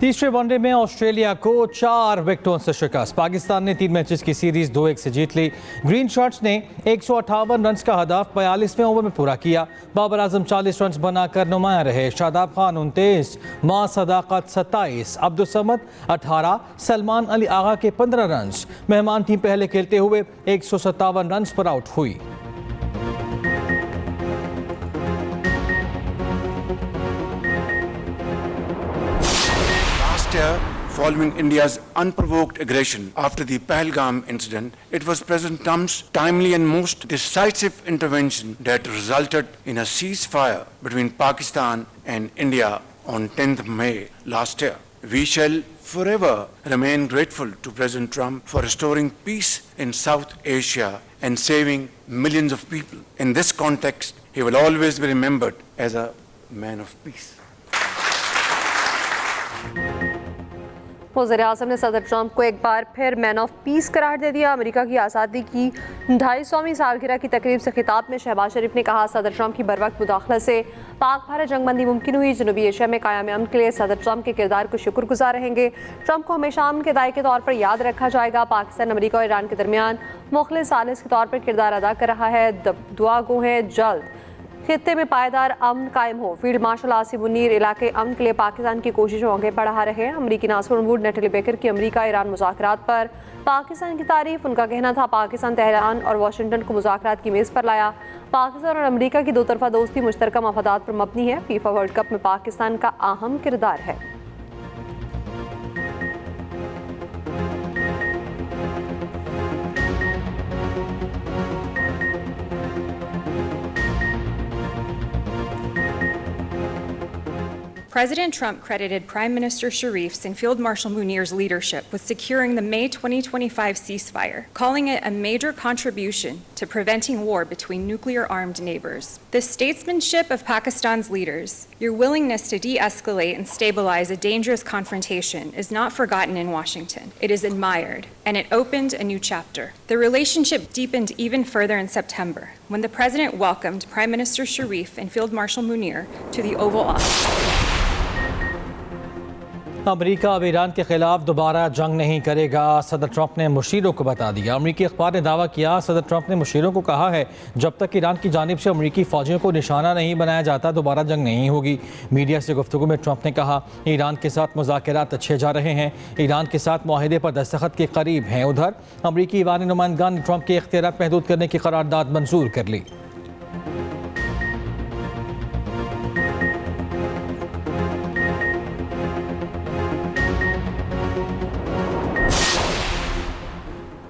तीसरे वनडे में ऑस्ट्रेलिया को 4 विकेटों से शिकस्त। पाकिस्तान ने 3 मैचेस की सीरीज 2-1 से जीत ली। ग्रीन शर्ट्स ने 158 रन का हदफ 42वें ओवर में पूरा किया। बाबर आजम 40 रन बनाकर नुमाया रहे। शादाब खान 29, मां सदाकत 27, अब्दुल समद 18, सलमान अली आगा के 15 रन। मेहमान टीम पहले खेलते हुए 157 रन पर आउट हुई। Following India's unprovoked aggression after the Pahalgam incident, it was President Trump's timely and most decisive intervention that resulted in a ceasefire between Pakistan and India on 10th May last year. We shall forever remain grateful to President Trump for restoring peace in South Asia and saving millions of people. In this context, he will always be remembered as a man of peace. वज़ीर-ए-आज़म ने सदर Trump को एक बार फिर man of peace करार दे दिया। America की आज़ादी की 250वीं सालगिरह की तकरीब से खिताब में शहबाज शरीफ ने कहा, सदर ट्रंप की बरवक्त मुदाखलत से पाक भारत जंगबंदी मुमकिन हुई। जनूबी एशिया में कायम अमन के लिए सदर ट्रंप के किरदार को शुक्रगुजार रहेंगे। ट्रंप को हमेशा अमन के दाए के तौर पर याद रखा जाएगा। पाकिस्तान, अमेरिका और ईरान के दरमियान मुखलिस सालिस के तौर पर किरदार अदा कर रहा है। दुआ गो है जल्द खित्ते में पायदार अमन कायम हो। फील्ड मार्शल आसिम मुनीर इलाके अमन के लिए पाकिस्तान की कोशिशों आगे बढ़ा रहे हैं। अमरीकी नासर वुड नेटली बेकर की अमरीका ईरान मुज़ाकरात पर पाकिस्तान की तारीफ। उनका कहना था, पाकिस्तान तेहरान और वाशिंगटन को मुज़ाकरात की मेज़ पर लाया। पाकिस्तान और अमरीका की दोतरफा दोस्ती मुश्तरका मफादात पर मबनी है। फीफा वर्ल्ड कप में पाकिस्तान का अहम किरदार है। President Trump credited Prime Minister Sharif's and Field Marshal Munir's leadership with securing the May 2025 ceasefire, calling it a major contribution to preventing war between nuclear-armed neighbors. The statesmanship of Pakistan's leaders, your willingness to de-escalate and stabilize a dangerous confrontation is not forgotten in Washington. It is admired, and it opened a new chapter. The relationship deepened even further in September, when the President welcomed Prime Minister Sharif and Field Marshal Munir to the Oval Office. America अब Iran के खिलाफ दोबारा जंग नहीं करेगा, सदर Trump ने मुशीरों को बता दिया। अमेरिकी अखबार ने दावा किया, सदर ट्रंप ने मुशीरों को कहा है, जब तक ईरान की जानिब से अमेरिकी फ़ौजियों को निशाना नहीं बनाया जाता दोबारा जंग नहीं होगी। मीडिया से गुफ्तगू में ट्रंप ने कहा, ईरान के साथ मुज़ाकरात अच्छे जा रहे हैं, ईरान के साथ मुआहदे पर दस्तखत के करीब हैं। उधर अमेरिकी ईरानी नुमाइंदगान ने ट्रंप के इख्तियारात महदूद करने की करारदाद मंजूर कर ली।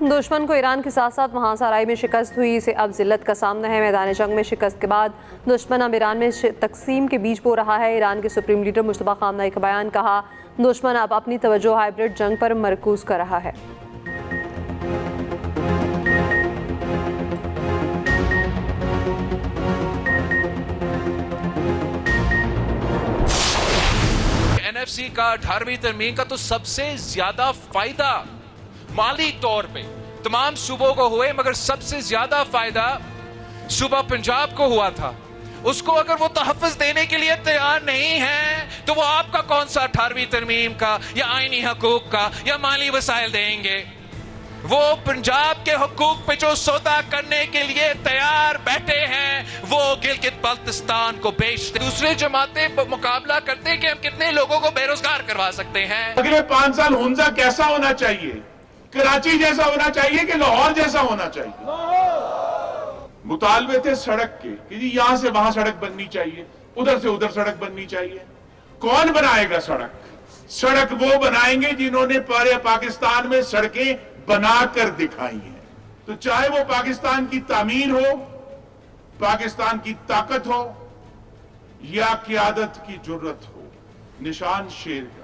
दुश्मन को ईरान के साथ साथ वहाँ साराई में शिकस्त हुई, इसे अब जिल्लत का सामना है। मैदान जंग में शिकस्त के बाद दुश्मन अब ईरान में तकसीम के बीज बो रहा है। ईरान के सुप्रीम लीडर मुस्तफा खामनेई का बयान, कहा, दुश्मन अब अपनी तवज्जो हाइब्रिड जंग पर मरकूज कर रहा है। NFC का 18वीं तरमीम का तो सबसे ज्यादा फायदा माली तौर पे तमाम सूबों को हुए, मगर सबसे ज्यादा फायदा सूबा पंजाब को हुआ था। उसको अगर वो तहफ़्फ़ुज़ देने के लिए तैयार नहीं है तो वो आपका कौन सा 18वीं तरमीम का या आईनी हकूक का या माली वसाइल देंगे? वो पंजाब के हकूक पे जो सौदा करने के लिए तैयार बैठे हैं, वो गिलगित बल्तिस्तान को बेचते। दूसरे जमातें मुकाबला करते हैं कि हम कितने लोगों को बेरोजगार करवा सकते हैं। अगले 5 साल हुंजा कैसा होना चाहिए? कराची जैसा होना चाहिए कि लाहौर जैसा होना चाहिए? मुतालबे थे सड़क के कि जी यहां से वहां सड़क बननी चाहिए, उधर से उधर सड़क बननी चाहिए। कौन बनाएगा सड़क? सड़क वो बनाएंगे जिन्होंने पूरे पाकिस्तान में सड़कें बनाकर दिखाई हैं। तो चाहे वो पाकिस्तान की तामीर हो, पाकिस्तान की ताकत हो या क़यादत की जुर्रत हो, निशान शेर का।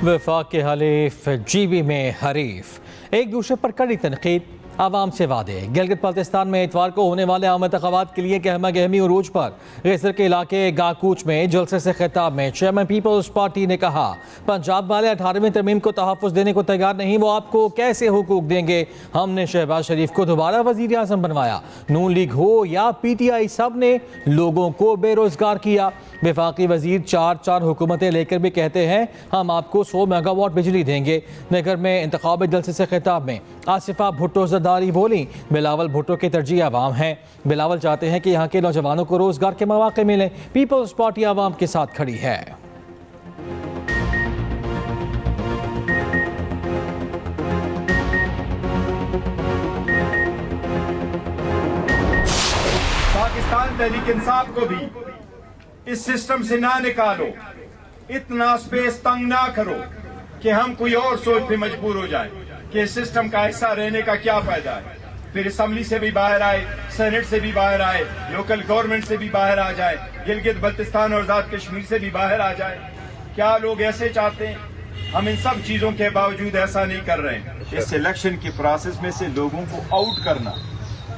वफाक के हलीफ जीबी में हरीफ, एक दूसरे पर कड़ी तनकीद। आवाम से वादे। गिलगित बल्तिस्तान में इतवार को होने वाले आम इंतखाबात के लिए गहमा गहमी उरूज पर। गेसर के इलाके गाकूच में जलसे से खिताब में चेयरमैन पीपल्स पार्टी ने कहा, पंजाब वाले 18वीं तरमीम को तहफ़्फ़ुज़ देने को तैयार नहीं, वो आपको कैसे हुकूक देंगे। हमने शहबाज शरीफ को दोबारा वज़ीर आज़म बनवाया। नून लीग हो या PTI, सब ने लोगों को बेरोजगार किया। वफाकी वजीर चार हुकूमतें लेकर भी कहते हैं हम आपको 100 मेगावाट बिजली देंगे। नगर में इंतखाबी जलसे से खिताब में आसिफा भुट्टो जरदारी बोली, बिलावल भुट्टो की तरजीह आवाम है। बिलावल चाहते हैं कि यहाँ के नौजवानों को रोजगार के मौके मिले। पीपल्स पार्टी आवाम के साथ खड़ी है। पाकिस्तान तहरीक इंसाफ को भी इस सिस्टम से ना निकालो, इतना स्पेस तंग ना करो कि हम कोई और सोच पे मजबूर हो जाए कि इस सिस्टम का हिस्सा रहने का क्या फायदा है। फिर असम्बली से भी बाहर आए, सेनेट से भी बाहर आए, लोकल गवर्नमेंट से भी बाहर आ जाए, गिलगित बल्तिस्तान और आजाद कश्मीर से भी बाहर आ जाए। क्या लोग ऐसे चाहते हैं? हम इन सब चीजों के बावजूद ऐसा नहीं कर रहे हैं। इस इलेक्शन की प्रोसेस में से लोगों को आउट करना,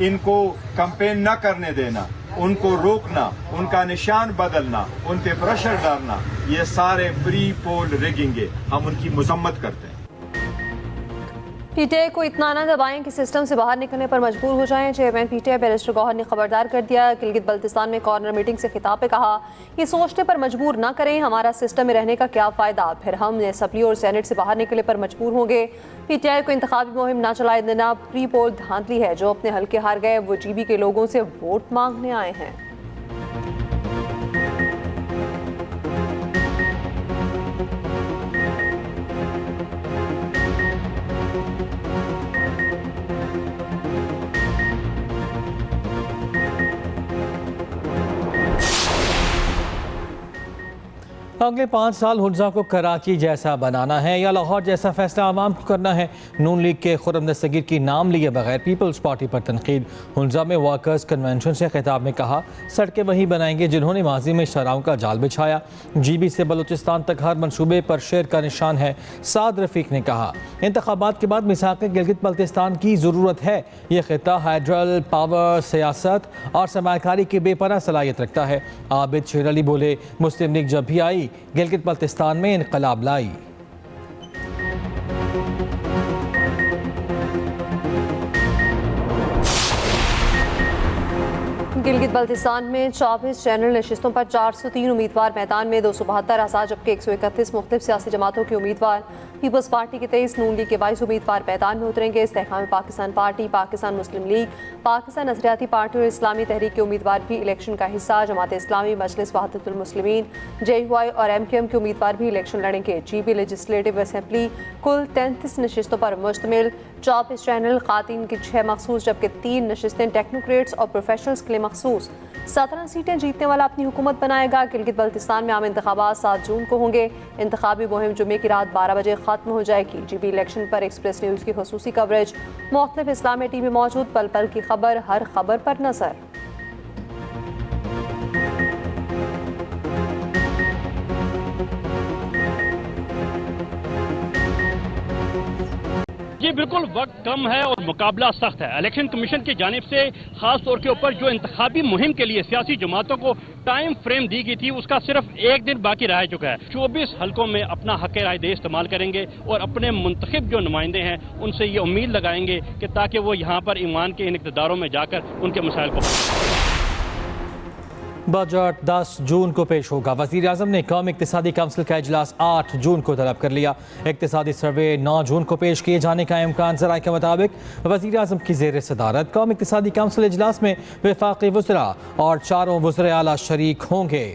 इनको कैंपेन न करने देना, उनको रोकना, उनका निशान बदलना, उन पे प्रेशर डालना, ये सारे प्री पोल रिगिंग है। हम उनकी मजम्मत करते हैं। PTI को इतना ना दबाएं कि सिस्टम से बाहर निकलने पर मजबूर हो जाएं। चेयरमैन PTI बैरिस्टर गौहर ने खबरदार कर दिया। गिलगित बल्तिस्तान में कॉर्नर मीटिंग से खिताब पे कहा, ये सोचने पर मजबूर ना करें हमारा सिस्टम में रहने का क्या फ़ायदा, फिर हम असम्बली और सेनेट से बाहर निकलने पर मजबूर होंगे। PTI को इंतखाबी मुहिम ना चलाए देना प्री पोल धांधली है। जो अपने हल्के हार गए वो GB के लोगों से वोट मांगने आए हैं। अगले 5 साल हुंजा को कराची जैसा बनाना है या लाहौर जैसा फैसला आवाम को करना है। नून लीग के खुर्रम दस्तगीर की नाम लिए बगैर पीपल्स पार्टी पर तनकीद। हुंजा में वर्कर्स कन्वेंशन से खिताब में कहा, सड़कें वही बनाएंगे जिन्होंने माजी में शराहों का जाल बिछाया। GB से बलूचिस्तान तक हर मनसूबे पर शेर का निशान है। साद रफीक ने कहा, इंतखाबात के बाद मिसाक गिलगित बल्तिस्तान की ज़रूरत है। ये खिता हाइड्रल पावर, सियासत और सरमाकारी की बेपनाह सलाहियत रखता है। आबिद शेर अली बोले, मुस्लिम लीग जब भी आई गिलगित बल्तिस्तान में इनकलाब लाई। गिलगित बल्तिस्तान में 24 जनरल नशिस्तों पर 403 उम्मीदवार मैदान में, 272 आसाद जबकि 131 मुख्तलिफ सियासी जमातों के उम्मीदवार। पीपल्स पार्टी के 23, नून लीग के 22 उम्मीदवार मैदान में उतरेंगे। इस्तेहकाम पाकिस्तान पार्टी, पाकिस्तान मुस्लिम लीग, पाकिस्तान नजरियाती पार्टी और इस्लामी तहरीक के उम्मीदवार भी इलेक्शन का हिस्सा। जमात इस्लामी, मजलिस वहदतुल मुस्लिमीन, JUI और MQM के उम्मीदवार भी इलेक्शन लड़ेंगे। GB लेजिस्लेटिव असेंबली कुल 33 नशिस्तों पर मुश्तमिल, 24 जनरल खातिन की 6 मखसूस जबकि 3 नशिस्तें टेक्नोक्रेट्स और प्रोफेशनल्स के लिए मखसूस। 17 सीटें जीतने वाला अपनी हुकूमत बनाएगा। गिलगित बल्तिस्तान में आम इंतखाबात 7 जून को होंगे। इंतखाबी मुहिम जुमे की रात 12 बजे खत्म हो जाएगी। GB इलेक्शन पर एक्सप्रेस न्यूज़ की खसूसी कवरेज, मुख्तलिफ इस्लामी टीवी मौजूद, पल पल की खबर, हर खबर पर नजर। जी बिल्कुल, वक्त कम है और मुकाबला सख्त है। इलेक्शन कमीशन की जानिब से खास तौर के ऊपर जो इंतखाबी मुहिम के लिए सियासी जमातों को टाइम फ्रेम दी गई थी उसका सिर्फ 1 दिन बाकी रह चुका है। 24 हलकों में अपना हक राय दे इस्तेमाल करेंगे और अपने मुंतखब जो नुमाइंदे हैं उनसे ये उम्मीद लगाएंगे कि ताकि वो यहाँ पर ईमान के इन इक़्तिदारों में जाकर उनके मसाइल को। बजट 10 जून को पेश होगा। वज़ीर आज़म ने कौमी इक़्तिसादी काउंसिल का इजलास 8 जून को तलब कर लिया। इक़्तिसादी सर्वे 9 जून को पेश किए जाने का इम्कान। ज़राए के मुताबिक वज़ीर आज़म की ज़ेर सदारत कौमी इक़्तिसादी काउंसिल इजलास में वफाक़ी वज़रा और 4 वज़राए आला शरीक होंगे।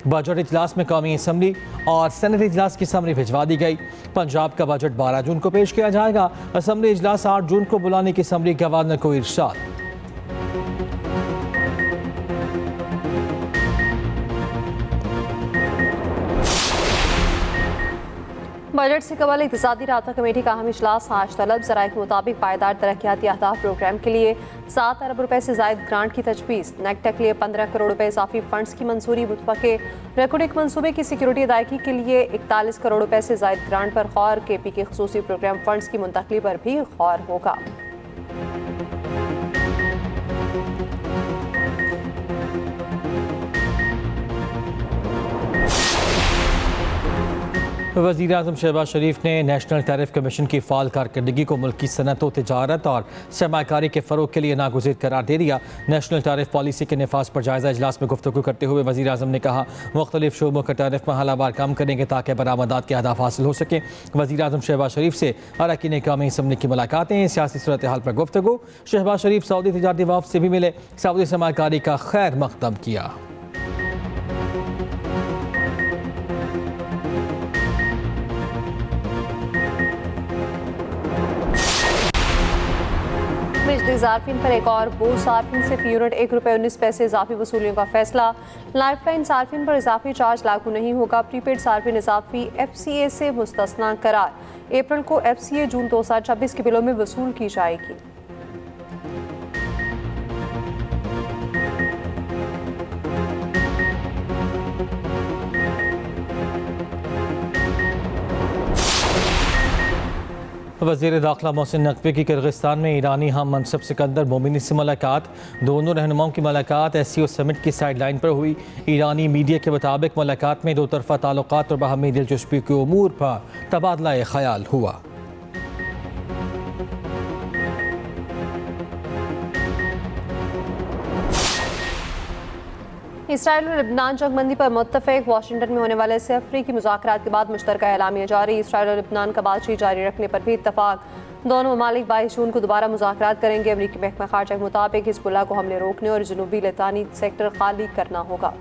बजट इजलास में कौमी असम्बली और सेनेट इजलास की समरी भिजवा दी गई। पंजाब का बजट 12 जून को पेश किया जाएगा। असम्बली इजलास 8 जून को बुलाने की समरी गवर्नर को इरशाद। बजट से कबल इक़्तिसादी राब्ता कमेटी का अहम इजलास आज तलब। ज़राए के मुताबिक पायदार तरक्याती अहदाफ प्रोग्राम के लिए 7 अरब रुपए से ज़ायद ग्रांट की तजवीज़। नेकटेक के लिए 15 करोड़ रुपए इजाफी फंड्स की मंजूरी। मुतफ़क़े रेकोडिक मनसूबे की सिक्योरिटी अदायगी के लिए 41 करोड़ रुपए से ज़ायद ग्रांट पर गौर। KP के खुसूसी प्रोग्राम फंड्स की मुंतकली पर भी गौर होगा। वज़ीर आज़म शहबाज शरीफ ने नेशनल टैरिफ कमीशन की फ़ाल कारकर्दगी को मुल्क की सनअतों, तिजारत और सरमाकारी के फ़रोग के लिए नागुज़ीर करार दे दिया। नेशनल टैरिफ पॉलिसी के नफाज पर जायज़ा इजलास में गुफ्तगू करते हुए वज़ीर आज़म ने कहा, मुख्तलिफ शोबों का टैरिफ महलावार कम करेंगे ताकि बरामदात के अहदाफ हासिल हो सकें। वज़ीर आज़म शहबाज शरीफ से अरकान कौमी असम्बली की मुलाकातें, सियासी सूरत हाल पर गुफ्तगू। शहबाज शरीफ सऊदी तिजारती वफ़द से भी मिले, सऊदी सरमाकारी का खैर मकदम किया। बिजली सार्फिन पर एक और बोझ, सार्फिन से फी यूनिट ₹1.19 इजाफी वसूलियों का फैसला। लाइफलाइन सार्फिन पर इजाफी चार्ज लागू नहीं होगा। प्रीपेड सार्फिन इजाफी FCA से मुस्तस्ना करार। अप्रैल को FCA जून 2026 के बिलों में वसूल की जाएगी। वज़ीर दाखिला मोहसिन नकवी की किर्गिस्तान में ईरानी हम मनसब सिकंदर मोमिनी से मुलाकात। दोनों रहनुमाओं की मुलाकात SCO समिट की साइड लाइन पर हुई। ईरानी मीडिया के मुताबिक मुलाकात में दो तरफ़ा ताल्लुकात और बाहमी दिलचस्पी के उमूर पर तबादला ख्याल हुआ। इसराइल और लेबनान जंगबंदी पर मुत्तफिक। वाशिंगटन में होने वाले अफ्रीकी मुज़ाकरात के बाद मुश्तरका एलामिया जारी। इसराइल और लेबनान का बातचीत जारी रखने पर भी इत्तफाक। दोनों ममालिक 22 जून को दोबारा मुज़ाकरात करेंगे। अमरीकी महकमा खारजा के मुताबिक हिज़्बुल्लाह को हमले रोकने और जनूबी लितानी सेक्टर खाली करना होगा।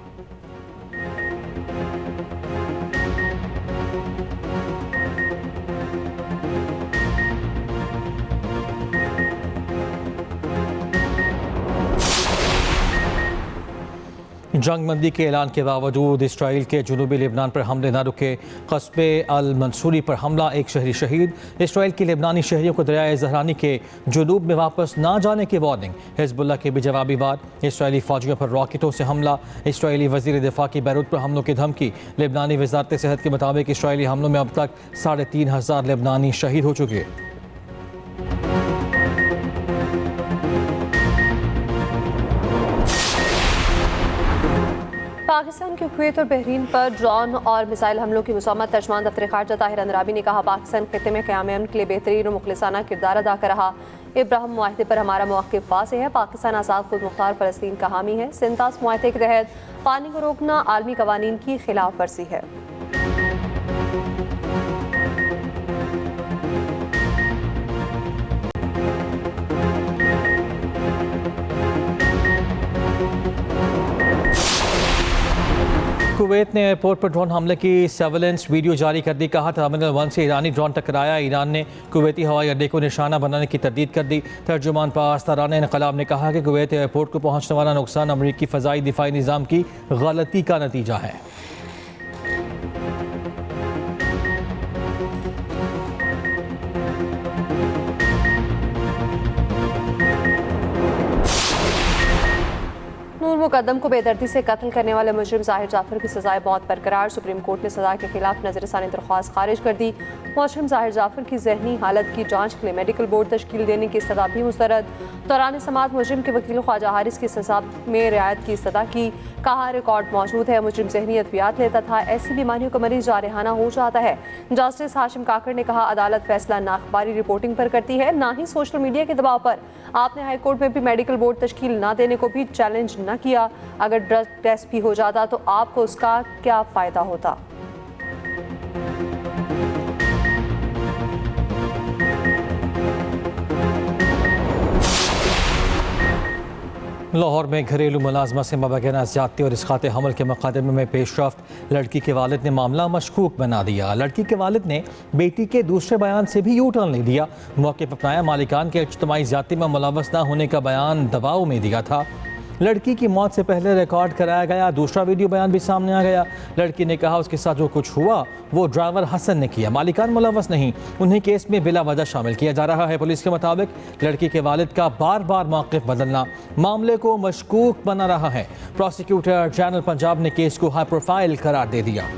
जंगबंदी के ऐलान के बावजूद इसराइल के जनूबी लेबनान पर हमले न रुके। कस्बे अल मंसूरी पर हमला, एक शहरी शहीद। इसराइल के लेबनानी शहरियों को दरियाए ज़हरानी के जनूब में वापस ना जाने की वार्निंग। हिज़्बुल्लाह के भी जवाबी वार। इसराइली फ़ौजियों पर रॉकेटों से हमला। इसराइली वज़ीर दिफ़ा की बैरूत पर हमलों की धमकी। लेबनानी वज़ारत सेहत के मुताबिक इसराइली हमलों में अब तक 3,500 लेबनानी शहीद हो चुके। पाकिस्तान के कुवैत और बहरीन पर ड्रोन और मिसाइल हमलों की मुसम्मत। तर्जमान दफ्तर खारजा ताहिर अंद्राबी ने कहा, पाकिस्तान खित्ते में क़याम अमन के लिए बेहतरीन और मुखलिसाना किरदार अदा कर रहा। इब्राहिम मुआहदे पर हमारा मौक़िफ़ वाज़ेह है। पाकिस्तान आज़ाद खुद मुख्तार फ़लस्तीन का हामी है। सिंतास मुआहदे के तहत पानी को रोकना आलमी कवानीन की खिलाफ वर्जी है। कुवैत ने एयरपोर्ट पर ड्रोन हमले की सर्वेलेंस वीडियो जारी कर दी। कहा, टर्मिनल 1 से ईरानी ड्रोन टकराया। ईरान ने कुवैती हवाई अड्डे को निशाना बनाने की तरदीद कर दी। तर्जुमान पास तरान इनकलाब ने कहा कि कुवैत एयरपोर्ट को पहुंचने वाला नुकसान अमरीकी फ़ज़ाई दिफाई निज़ाम की गलती का नतीजा है। नूर मुकद्दम को बेदर्दी से कत्ल करने वाले मुजरिम ज़ाहिर जाफर की सज़ाए मौत बरकरार। सुप्रीम कोर्ट ने सज़ा के खिलाफ नज़रसानी दरख्वास्त खारिज कर दी। मुजरिम ज़ाहिर जाफर की जहनी हालत की जांच के लिए मेडिकल बोर्ड तश्कील देने की इस्तदा भी मुस्तरद। दौरान समाअत मुजरिम के वकील ख्वाजा हारिस की सज़ा में रियायत की इस्तदा की। कहा, रिकॉर्ड मौजूद है। मुजरिम जहनी अद्वियात लेता था। ऐसी बीमारियों का मरीज जारहाना हो जाता है। जस्टिस हाशिम काकड़ ने कहा, अदालत फैसला ना अखबारी रिपोर्टिंग पर करती है, ना ही सोशल मीडिया के दबाव पर। आपने हाईकोर्ट में भी मेडिकल बोर्ड तश्कील ना देने को भी चैलेंज न किया। अगर ड्रग टेस्ट भी हो जाता तो आपको उसका क्या फ़ायदा होता। लाहौर में घरेलू मुलाजमा से मबैना ज़्यादती और इसक़ात हमल के मुक़दमे में पेशरफ्त। लड़की के वालिद ने मामला मशकूक बना दिया। लड़की के वालिद ने बेटी के दूसरे बयान से भी यू टर्न ले दिया। मौक़िफ़ अपनाया। मालिकान के इज्तिमाई ज़्यादती में मुलव्वस न होने का बयान दबाव में दिया था। लड़की की मौत से पहले रिकॉर्ड कराया गया दूसरा वीडियो बयान भी सामने आ गया। लड़की ने कहा, उसके साथ जो कुछ हुआ वो ड्राइवर हसन ने किया। मालिकान मुलव्वस नहीं, उन्हें केस में बिला वजह शामिल किया जा रहा है। पुलिस के मुताबिक लड़की के वालिद का बार बार मौक़िफ़ बदलना मामले को मशकूक बना रहा है। प्रोसिक्यूटर जनरल पंजाब ने केस को हाई प्रोफाइल करार दे दिया।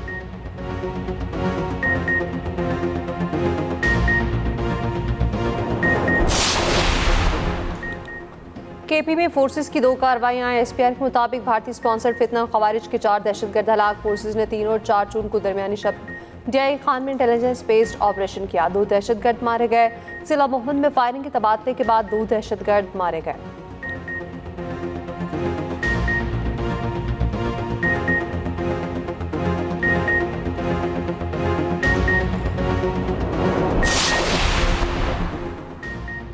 केपी में फोर्सेस की 2 कार्रवाइयाँ। एसपीआर के मुताबिक भारतीय स्पॉन्सर्ड फितना खवारिज के 4 दहशतगर्द हलाक। फोर्सेस ने 3 और 4 जून को दरमियानी शब डीआई खान में इंटेलिजेंस बेस्ड ऑपरेशन किया। 2 दहशतगर्द मारे गए। जिला मोहम्मद में फायरिंग के तबादले के बाद 2 दहशतगर्द मारे गए।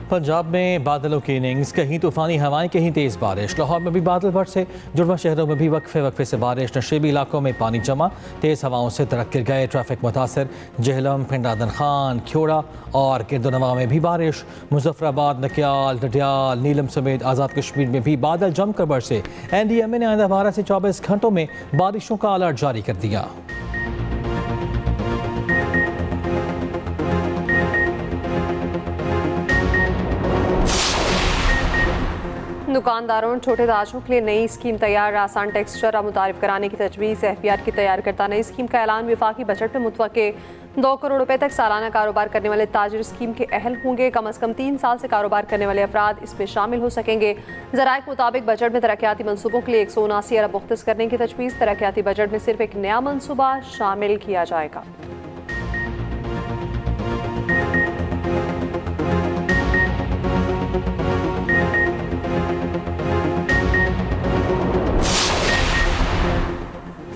पंजाब में बादलों की इनिंग्स, कहीं तूफानी हवाएं, कहीं तेज़ बारिश। लाहौर में भी बादल बरसे, जुड़वा शहरों में भी वक्फे वक्फे से बारिश। नशेबी इलाकों में पानी जमा, तेज़ हवाओं से दरख्त गिर गए। ट्रैफिक मुतासर। जेहलम, फिंडादन खान, ख्योड़ा और किरदोनवा में भी बारिश। मुजफ्फराबाद, नकियाल, डडियाल, नीलम समेत आज़ाद कश्मीर में भी बादल जमकर बरसे। NDMA ने आइंदा 12 से 24 घंटों में बारिशों का अलर्ट जारी कर दिया। दुकानदारों और छोटे ताजरों के लिए नई स्कीम तैयार। आसान टैक्स शरह मुतारिफ कराने की तजवीज़। एफपीआर की तैयार करता नई स्कीम का ऐलान। विफाकी बजट में मुतवक्के 2 करोड़ रुपए तक सालाना कारोबार करने वाले ताजिर स्कीम के अहल होंगे। कम अज़ कम 3 साल से कारोबार करने वाले अफराद इसमें शामिल हो सकेंगे। ज़राए के मुताबिक बजट में तरक्याती मनसूबों के लिए 179 अरब मुख्तस करने की तजवीज़। तरक्याती बजट में सिर्फ एक नया मनसूबा शामिल किया जाएगा।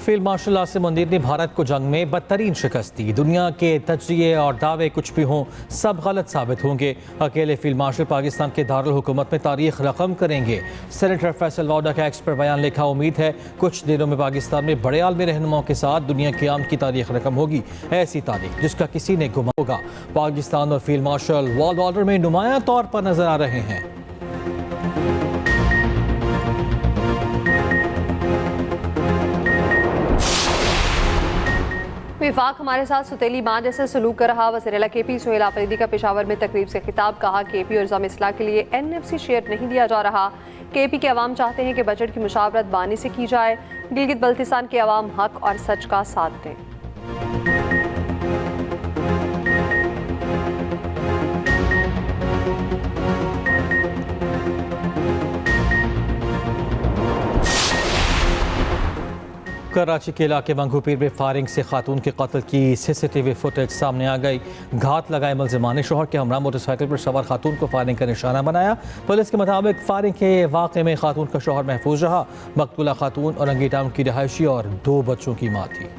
फील्ड मार्शल आसिम मुनीर ने भारत को जंग में बदतरीन शिकस्त दी। दुनिया के तजरिए और दावे कुछ भी हों, सब गलत साबित होंगे। अकेले फील्ड मार्शल पाकिस्तान के दारुल हुकूमत में तारीख रकम करेंगे। सेनेटर फैसल वाउडा का एक्स पर बयान लिखा। उम्मीद है कुछ दिनों में पाकिस्तान में बड़े आलमी रहनुमाओं के साथ दुनिया की आम की तारीख रकम होगी। ऐसी तारीख जिसका किसी ने गुमा होगा। पाकिस्तान और फील्ड मार्शल वर्ल्ड ऑर्डर में नुमाया तौर पर नजर आ रहे हैं। विफाक हमारे साथ सुतेली मां जैसे सलूक कर रहा। वज़ीर KP सुहेल आफरीदी का पेशावर में तकरीब से खिताब। कहा KP और निज़ाम इस्लाह के लिए NFC शेयर नहीं दिया जा रहा। KP के अवाम चाहते हैं कि बजट की मुशावरत बानी से की जाए। गिलगित बल्तिस्तान के अवाम हक और सच का साथ दें। कराची के इलाके मंगूपीर में फायरिंग से खातून के कत्ल की CCTV फुटेज सामने आ गई। घात लगाए मुलजिमान ने शोहर के हमरा मोटरसाइकिल पर सवार खातून को फायरिंग का निशाना बनाया। पुलिस के मुताबिक फायरिंग के वाक़े में खातून का शोहर महफूज रहा। मकतूला खातून औरंगी टाउन की रहायशी और 2 बच्चों की माँ थी।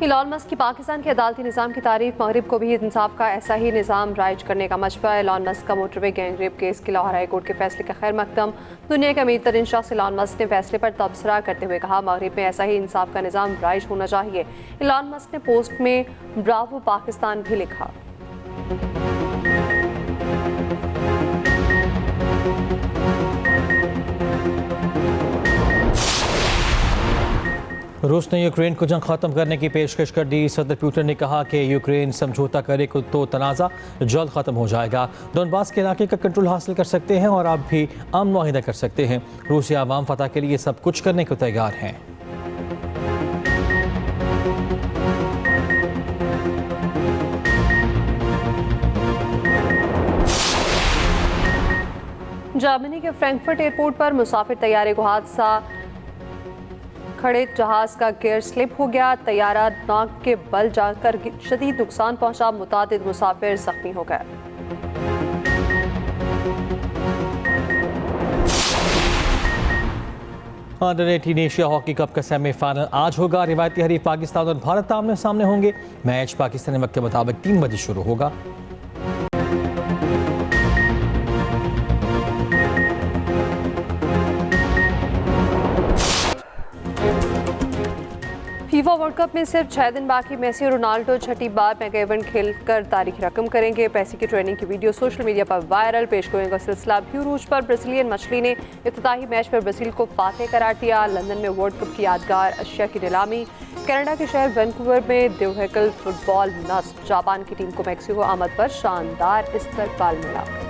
इलॉन मस्क की पाकिस्तान के अदालती निज़ाम की तारीफ। मगरिब को भी इंसाफ का ऐसा ही निज़ाम राइज करने का मशवरा। इलॉन मस्क का मोटरवे गैंग रेप केस के लाहौर हाई कोर्ट के फैसले का खैर मकदम। दुनिया के अमीर तरीन शख्स इलॉन मस्क ने फैसले पर तबसरा करते हुए कहा, मगरिब में ऐसा ही इंसाफ का निज़ाम राइज होना चाहिए। इलॉन मस्क ने पोस्ट में ब्रावो पाकिस्तान भी लिखा। रूस ने यूक्रेन को जंग खत्म करने की पेशकश कर दी। सदर पुतिन ने कहा कि यूक्रेन समझौता करे तो तनाज़ा जल्द ख़त्म हो जाएगा। डोनबास के इलाके का कंट्रोल हासिल कर सकते हैं और अब भी अमन मुआहिदा कर सकते हैं। रूसी आवाम फतह के लिए सब कुछ करने को तैयार हैं। जर्मनी के फ्रैंकफर्ट एयरपोर्ट पर मुसाफिर तैयारे को हादसा। खड़े जहाज का गियर स्लिप हो गया। तैयारा नाक के बल जाकर शदीद नुकसान पहुंचा। मुतादिद मुसाफिर जख्मी हो गए। अंडर 18 एशिया हॉकी कप का सेमीफाइनल आज होगा। रिवायती हरीफ पाकिस्तान और भारत आमने सामने होंगे। मैच पाकिस्तानी वक्त के मुताबिक 3 बजे शुरू होगा। फीफा वर्ल्ड कप में सिर्फ 6 दिन बाकी। मेसी और रोनाल्डो छठी बार मेगा इवेंट खेलकर तारीख रकम करेंगे। पैसे की ट्रेनिंग की वीडियो सोशल मीडिया पर वायरल। पेशगोइयों का सिलसिला। ब्लू रूज पर ब्राजीलियन मछली ने इफ्तिताही मैच पर ब्राजील को फातेह करार दिया। लंदन में वर्ल्ड कप की यादगार अशिया की नीलामी। कनाडा के शहर वैंकूवर में दिवहेकल फुटबॉल नस्ब। जापान की टीम को मैक्सिको आमद पर शानदार इस्तकबाल मिला।